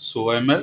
100 ml،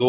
2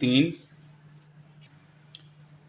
3،